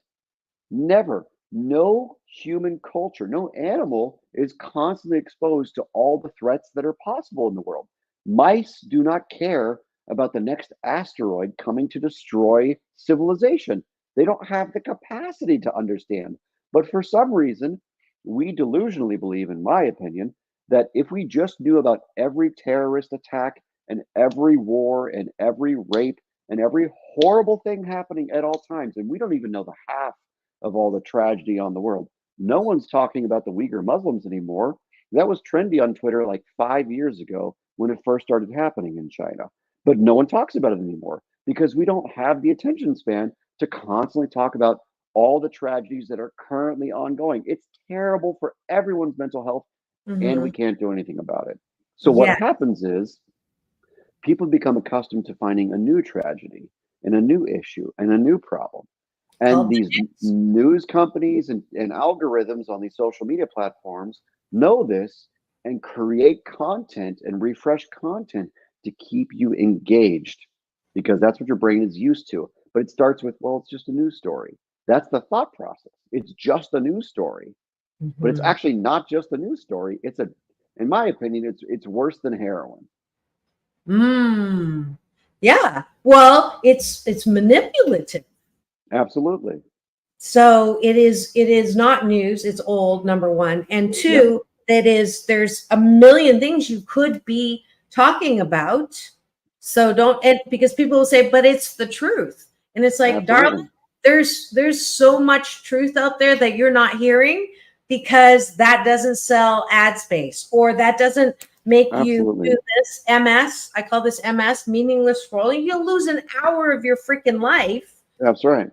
Never. No human culture, no animal is constantly exposed to all the threats that are possible in the world. Mice do not care about the next asteroid coming to destroy civilization. They don't have the capacity to understand. But for some reason, we delusionally believe, in my opinion, that if we just knew about every terrorist attack and every war and every rape and every horrible thing happening at all times, and we don't even know the half of all the tragedy on the world. No one's talking about the Uyghur Muslims anymore. That was trendy on Twitter like 5 years ago when it first started happening in China. But no one talks about it anymore because we don't have the attention span to constantly talk about all the tragedies that are currently ongoing. It's terrible for everyone's mental health, and we Mhm. can't do anything about it. So what Yeah. happens is people become accustomed to finding a new tragedy and a new issue and a new problem. And Called these the news. news companies and algorithms on these social media platforms know this and create content and refresh content to keep you engaged because that's what your brain is used to. But it starts with, well, it's just a news story. That's the thought process. It's just a news story, but it's Mhm. actually not just a news story. In my opinion, it's worse than heroin. Mm. Yeah. Well, it's manipulative. Absolutely. So it is not news, it's old, number one. And Yep. two, there's a million things you could be talking about. So don't, and because people will say, but it's the truth. And it's like, darling, Absolutely. there's so much truth out there that you're not hearing because that doesn't sell ad space or that doesn't make you do Absolutely. this MS. I call this MS, meaningless scrolling. You'll lose an hour of your freaking life, That's right.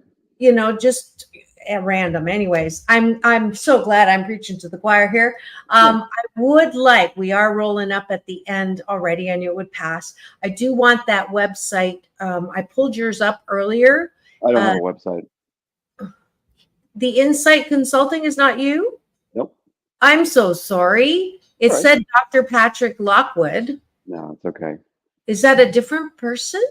just at random. Anyways, I'm so glad I'm preaching to the choir here. Yeah. I would like, we are rolling up at the end already. I knew it would pass. I do want that website. I pulled yours up earlier. I don't have uh a website. the Insight Consulting is not you? Nope. I'm so sorry. It All right. said Dr. Patrick Lockwood. No, it's okay. Is that a different person?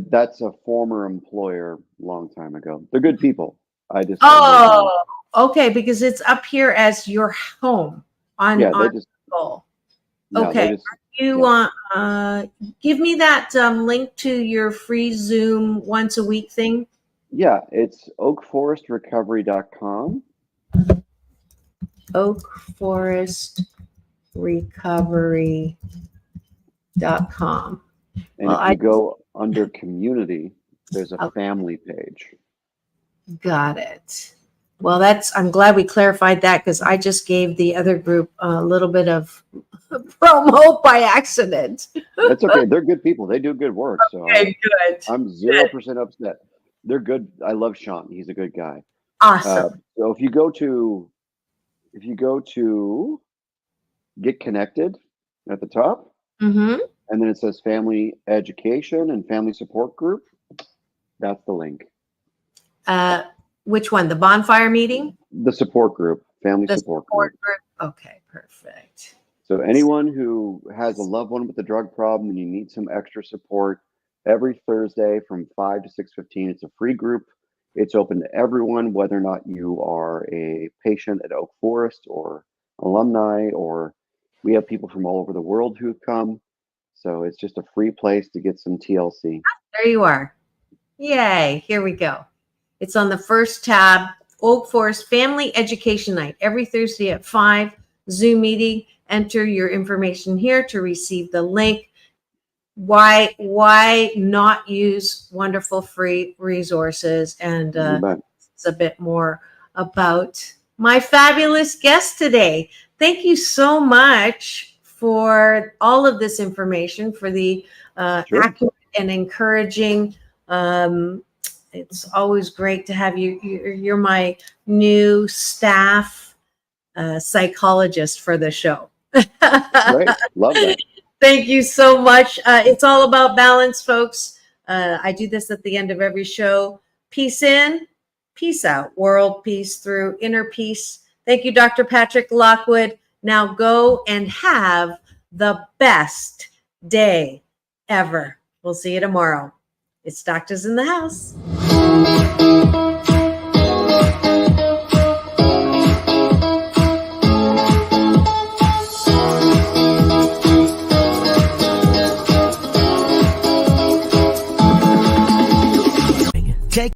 That's a former employer long time ago. They're good people. I know them. Oh, okay, because it's up here as your home on Yeah, they just Google. no, they Okay. just You yeah. want give me that link to your free Zoom once a week thing? Yeah, it's oakforestrecovery.com. Oakforestrecovery.com. And Well, if you go under community, there's a I family page. got it. Well, I'm glad we clarified that because I just gave the other group a little bit of promo by accident. That's okay. They're good people. They do good work. So Okay, good. I'm 0% upset. They're good. I love Sean. He's a good guy. Awesome. So if you go to get connected at the top, Mm-hmm. and then it says family education and family support group. That's the link. Which one? The bonfire meeting? The support group, family The support group. support group? Okay, perfect. So anyone who has a loved one with a drug problem and you need some extra support, every Thursday from 5 to 6:15, it's a free group. It's open to everyone, whether or not you are a patient at Oak Forest or alumni, or we have people from all over the world who've come. So it's just a free place to get some TLC. There you are. Yay. Here we go. It's on the first tab, Oak Forest Family Education Night, every Thursday at 5, Zoom meeting. Enter your information here to receive the link. Why not use wonderful free resources? And You bet. it's a bit more about my fabulous guest today. Thank you so much for all of this information, for the Sure. accurate and encouraging. It's always great to have you. You're my new staff psychologist for the show. Great. Love that. Thank you so much. It's all about balance, folks. I do this at the end of every show. Peace in, peace out. World peace through inner peace. Thank you, Dr. Patrick Lockwood. Now go and have the best day ever. We'll see you tomorrow. It's Doctors in the House.